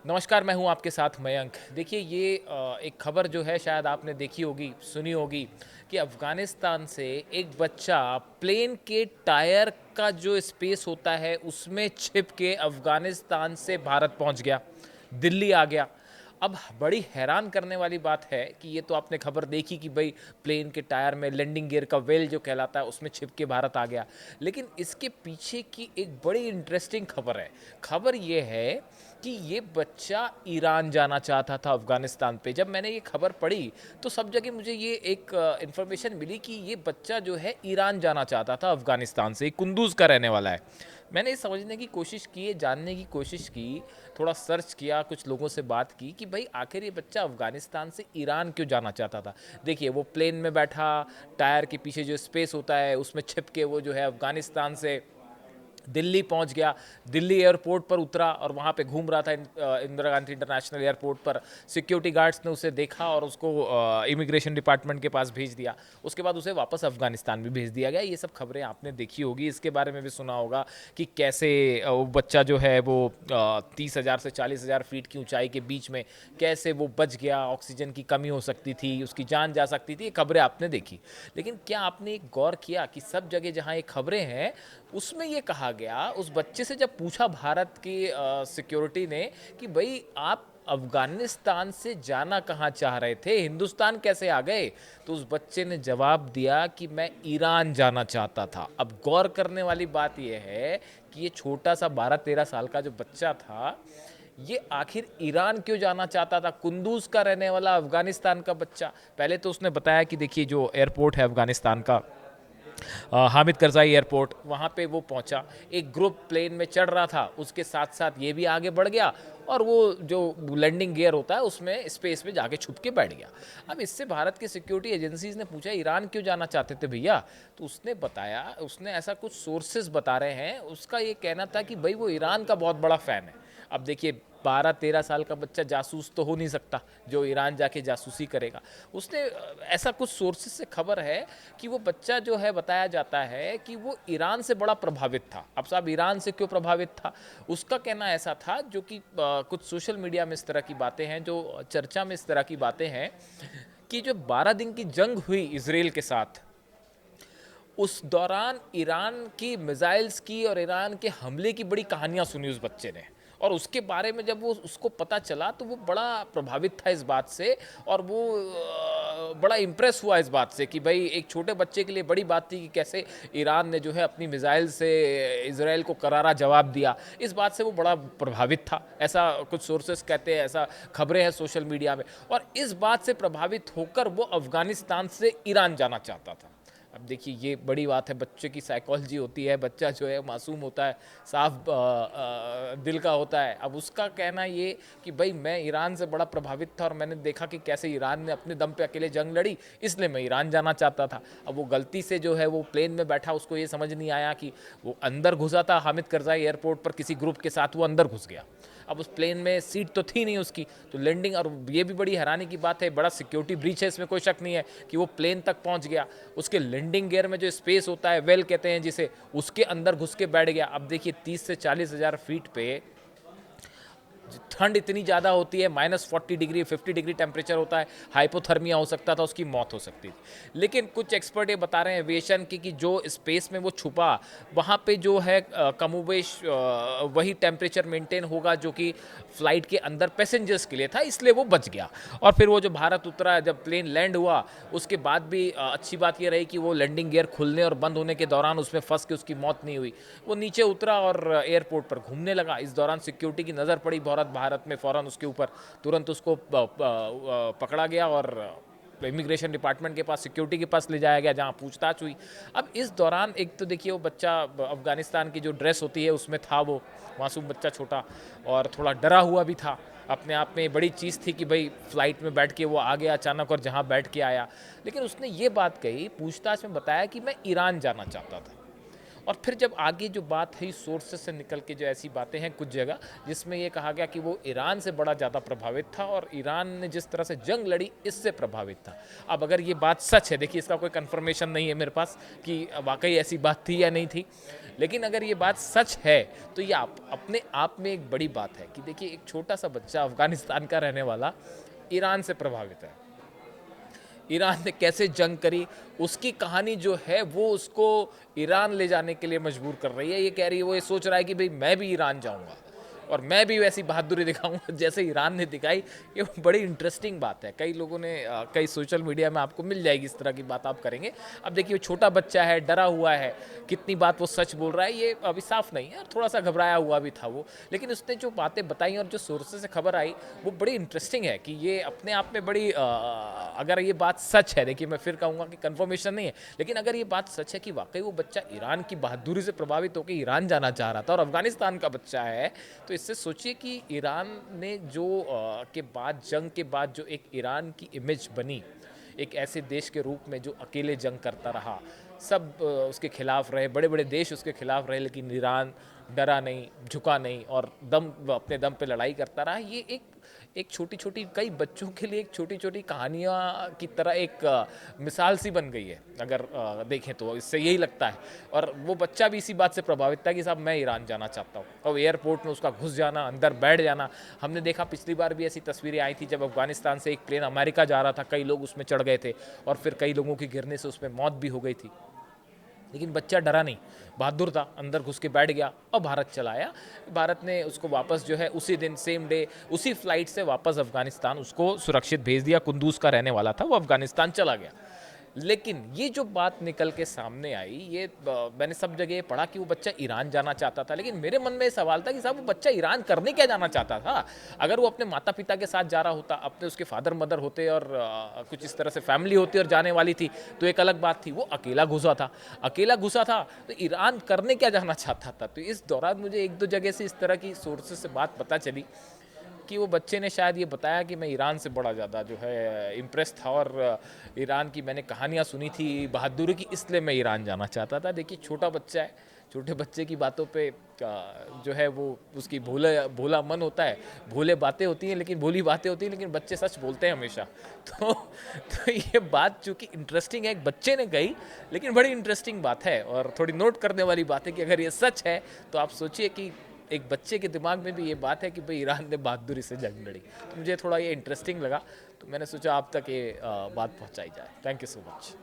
नमस्कार, मैं हूँ आपके साथ मयंक। देखिए ये एक खबर जो है शायद आपने देखी होगी, सुनी होगी कि अफ़गानिस्तान से एक बच्चा प्लेन के टायर का जो स्पेस होता है उसमें छिप के अफ़गानिस्तान से भारत पहुँच गया, दिल्ली आ गया। अब बड़ी हैरान करने वाली बात है कि ये तो आपने खबर देखी कि भाई प्लेन के टायर में लैंडिंग गियर का वेल जो कहलाता है उसमें छिप के भारत आ गया। लेकिन इसके पीछे की एक बड़ी इंटरेस्टिंग खबर है। खबर ये है कि ये बच्चा ईरान जाना चाहता था अफ़गानिस्तान पे। जब मैंने ये खबर पढ़ी तो सब जगह मुझे ये एक इन्फॉर्मेशन मिली कि ये बच्चा जो है ईरान जाना चाहता था अफ़गानिस्तान से, कुंदूज़ का रहने वाला है। मैंने ये समझने की कोशिश की, जानने की कोशिश की, थोड़ा सर्च किया, कुछ लोगों से बात की कि भाई आखिर ये बच्चा अफ़गानिस्तान से ईरान क्यों जाना चाहता था। देखिए वो प्लेन में बैठा, टायर के पीछे जो स्पेस होता है उसमें छिप के वो जो है अफ़गानिस्तान से दिल्ली पहुंच गया। दिल्ली एयरपोर्ट पर उतरा और वहाँ पे घूम रहा था इंदिरा गांधी इंटरनेशनल एयरपोर्ट पर। सिक्योरिटी गार्ड्स ने उसे देखा और उसको इमिग्रेशन डिपार्टमेंट के पास भेज दिया। उसके बाद उसे वापस अफगानिस्तान भी भेज दिया गया। ये सब खबरें आपने देखी होगी, इसके बारे में भी सुना होगा कि कैसे वो बच्चा जो है वो 30,000 से 40,000 फीट की ऊंचाई के बीच में कैसे वो बच गया, ऑक्सीजन की कमी हो सकती थी, उसकी जान जा सकती थी। ये खबरें आपने देखी। लेकिन क्या आपने एक गौर किया कि सब जगह जहाँ ये खबरें हैं उसमें ये कहा गया, उस बच्चे से जब पूछा भारत की सिक्योरिटी ने कि भाई आप अफगानिस्तान से जाना कहाँ चाह रहे थे, हिंदुस्तान कैसे आ गए, तो उस बच्चे ने जवाब दिया कि मैं ईरान जाना चाहता था। अब गौर करने वाली बात यह है कि ये छोटा सा 12-13 साल का जो बच्चा था, ये आखिर ईरान क्यों जाना चाहता था। कुंदूज का रहने वाला अफगानिस्तान का बच्चा। पहले तो उसने बताया कि देखिए जो एयरपोर्ट है अफगानिस्तान का, हामिद करज़ाई एयरपोर्ट, वहाँ पे वो पहुँचा। एक ग्रुप प्लेन में चढ़ रहा था, उसके साथ साथ ये भी आगे बढ़ गया और वो जो लैंडिंग गियर होता है उसमें स्पेस में जाके छुप के बैठ गया। अब इससे भारत की सिक्योरिटी एजेंसीज ने पूछा ईरान क्यों जाना चाहते थे भैया, तो उसने बताया, उसने ऐसा कुछ सोर्सेज बता रहे हैं, उसका ये कहना था कि भाई वो ईरान का बहुत बड़ा फ़ैन है। अब देखिए 12-13 साल का बच्चा जासूस तो हो नहीं सकता जो ईरान जाके जासूसी करेगा। उसने ऐसा कुछ सोर्सेज से खबर है कि वो बच्चा जो है, बताया जाता है कि वो ईरान से बड़ा प्रभावित था। अब साहब ईरान से क्यों प्रभावित था, उसका कहना ऐसा था, जो कि कुछ सोशल मीडिया में इस तरह की बातें हैं, जो चर्चा में इस तरह की बातें हैं कि जो 12 दिन की जंग हुई इसराइल के साथ, उस दौरान ईरान की मिसाइल्स की और ईरान के हमले की बड़ी कहानियां सुनी उस बच्चे ने। और उसके बारे में जब वो उसको पता चला तो वो बड़ा प्रभावित था इस बात से, और वो बड़ा इम्प्रेस हुआ इस बात से कि भाई एक छोटे बच्चे के लिए बड़ी बात थी कि कैसे ईरान ने जो है अपनी मिसाइल से इसराइल को करारा जवाब दिया। इस बात से वो बड़ा प्रभावित था, ऐसा कुछ सोर्सेस कहते हैं, ऐसा खबरें हैं सोशल मीडिया में। और इस बात से प्रभावित होकर वो अफगानिस्तान से ईरान जाना चाहता था। अब देखिए ये बड़ी बात है, बच्चे की साइकोलॉजी होती है, बच्चा जो है मासूम होता है, साफ दिल का होता है। अब उसका कहना ये कि भाई मैं ईरान से बड़ा प्रभावित था और मैंने देखा कि कैसे ईरान ने अपने दम पे अकेले जंग लड़ी, इसलिए मैं ईरान जाना चाहता था। अब वो गलती से जो है वो प्लेन में बैठा, उसको ये समझ नहीं आया कि वो अंदर घुसा था हामिद करज़ाई एयरपोर्ट पर, किसी ग्रुप के साथ वो अंदर घुस गया। अब उस प्लेन में सीट तो थी नहीं उसकी, तो लैंडिंग, और ये भी बड़ी हैरानी की बात है, बड़ा सिक्योरिटी ब्रीच है, इसमें कोई शक नहीं है कि वो प्लेन तक पहुंच गया, उसके लैंडिंग गियर में जो स्पेस होता है, वेल कहते हैं जिसे, उसके अंदर घुस के बैठ गया। अब देखिए 30 से 40 हज़ार फीट पे ठंड इतनी ज़्यादा होती है, -40 डिग्री 50 डिग्री टेम्परेचर होता है, हाइपोथर्मिया हो सकता था, उसकी मौत हो सकती थी। लेकिन कुछ एक्सपर्ट ये बता रहे हैं एविएशन की कि जो स्पेस में वो छुपा, वहाँ पे जो है कमोबेश वही टेम्परेचर मेंटेन होगा जो कि फ्लाइट के अंदर पैसेंजर्स के लिए था, इसलिए वो बच गया। और फिर वो जो भारत उतरा, जब प्लेन लैंड हुआ, उसके बाद भी अच्छी बात ये रही कि वो लैंडिंग गियर खुलने और बंद होने के दौरान उसमें फंस के उसकी मौत नहीं हुई। वो नीचे उतरा और एयरपोर्ट पर घूमने लगा। इस दौरान सिक्योरिटी की नज़र पड़ी भारत में, फ़ौरन उसके ऊपर तुरंत उसको पकड़ा गया और इमिग्रेशन डिपार्टमेंट के पास, सिक्योरिटी के पास ले जाया गया, जहां पूछताछ हुई। अब इस दौरान एक तो देखिए वो बच्चा अफगानिस्तान की जो ड्रेस होती है उसमें था, वो मासूम बच्चा छोटा, और थोड़ा डरा हुआ भी था। अपने आप में बड़ी चीज़ थी कि भाई फ्लाइट में बैठ के वो आ गया अचानक और जहाँ बैठ के आया। लेकिन उसने ये बात कही, पूछताछ में बताया कि मैं ईरान जाना चाहता था। और फिर जब आगे जो बात है सोर्सेस से निकल के जो ऐसी बातें हैं कुछ जगह जिसमें ये कहा गया कि वो ईरान से बड़ा ज़्यादा प्रभावित था और ईरान ने जिस तरह से जंग लड़ी इससे प्रभावित था। अब अगर ये बात सच है, देखिए इसका कोई कंफर्मेशन नहीं है मेरे पास कि वाकई ऐसी बात थी या नहीं थी, लेकिन अगर ये बात सच है तो ये अपने आप में एक बड़ी बात है कि देखिए एक छोटा सा बच्चा अफगानिस्तान का रहने वाला ईरान से प्रभावित है। ईरान ने कैसे जंग करी उसकी कहानी जो है वो उसको ईरान ले जाने के लिए मजबूर कर रही है। ये कह रही है, वो ये सोच रहा है कि भाई मैं भी ईरान जाऊंगा और मैं भी वैसी बहादुरी दिखाऊंगा जैसे ईरान ने दिखाई। ये बड़ी इंटरेस्टिंग बात है। कई लोगों ने कई सोशल मीडिया में आपको मिल जाएगी इस तरह की बात आप करेंगे। अब देखिए छोटा बच्चा है, डरा हुआ है, कितनी बात वो सच बोल रहा है ये अभी साफ नहीं है, थोड़ा सा घबराया हुआ भी था वो, लेकिन उसने जो बातें बताई और जो सोर्सेज से खबर आई वो बड़ी इंटरेस्टिंग है कि ये अपने आप में बड़ी अगर ये बात सच है, देखिए मैं फिर कहूँगा कि कंफर्मेशन नहीं है, लेकिन अगर ये बात सच है कि वाकई वो बच्चा ईरान की बहादुरी से प्रभावित होकर ईरान जाना चाह रहा था और अफगानिस्तान का बच्चा है, तो इससे सोचिए कि ईरान ने जो के बाद जंग के बाद जो एक ईरान की इमेज बनी, एक ऐसे देश के रूप में जो अकेले जंग करता रहा, सब उसके खिलाफ रहे, बड़े बड़े देश उसके खिलाफ रहे, लेकिन ईरान डरा नहीं, झुका नहीं और अपने दम पे लड़ाई करता रहा। ये एक छोटी छोटी कई बच्चों के लिए एक छोटी छोटी कहानियाँ की तरह एक मिसाल सी बन गई है अगर देखें तो, इससे यही लगता है। और वो बच्चा भी इसी बात से प्रभावित था कि साहब मैं ईरान जाना चाहता हूँ, और एयरपोर्ट में उसका घुस जाना, अंदर बैठ जाना। हमने देखा पिछली बार भी ऐसी तस्वीरें आई थी जब अफगानिस्तान से एक प्लेन अमेरिका जा रहा था, कई लोग उसमें चढ़ गए थे और फिर कई लोगों की गिरने से उसमें मौत भी हो गई थी, लेकिन बच्चा डरा नहीं, बहादुर था, अंदर घुस के बैठ गया और भारत चला आया। भारत ने उसको वापस जो है उसी दिन सेम डे उसी फ्लाइट से वापस अफगानिस्तान उसको सुरक्षित भेज दिया। कुंदूज का रहने वाला था, वो अफगानिस्तान चला गया। लेकिन ये जो बात निकल के सामने आई, ये मैंने सब जगह पढ़ा कि वो बच्चा ईरान जाना चाहता था, लेकिन मेरे मन में सवाल था कि साहब वो बच्चा ईरान करने क्या जाना चाहता था। अगर वो अपने माता पिता के साथ जा रहा होता, अपने उसके फादर मदर होते और कुछ इस तरह से फैमिली होती और जाने वाली थी तो एक अलग बात थी। वो अकेला घुसा था तो ईरान करने क्या जाना चाहता था। तो इस दौरान मुझे एक दो जगह से इस तरह की सोर्सेस से बात पता चली कि वो बच्चे ने शायद ये बताया कि मैं ईरान से बड़ा ज़्यादा जो है इम्प्रेस था और ईरान की मैंने कहानियाँ सुनी थी बहादुरी की, इसलिए मैं ईरान जाना चाहता था। देखिए छोटा बच्चा है, छोटे बच्चे की बातों पे जो है वो उसकी भोला मन होता है, भोले बातें होती हैं, लेकिन भोली बातें होती हैं, लेकिन बच्चे सच बोलते हैं हमेशा। तो ये बात चूँकि इंटरेस्टिंग है, एक बच्चे ने कही, लेकिन बड़ी इंटरेस्टिंग बात है और थोड़ी नोट करने वाली बात है कि अगर ये सच है तो आप सोचिए कि एक बच्चे के दिमाग में भी ये बात है कि भाई ईरान ने बहादुरी से जंग लड़ी। तो मुझे थोड़ा ये इंटरेस्टिंग लगा, तो मैंने सोचा आप तक ये बात पहुंचाई जाए। Thank you so much.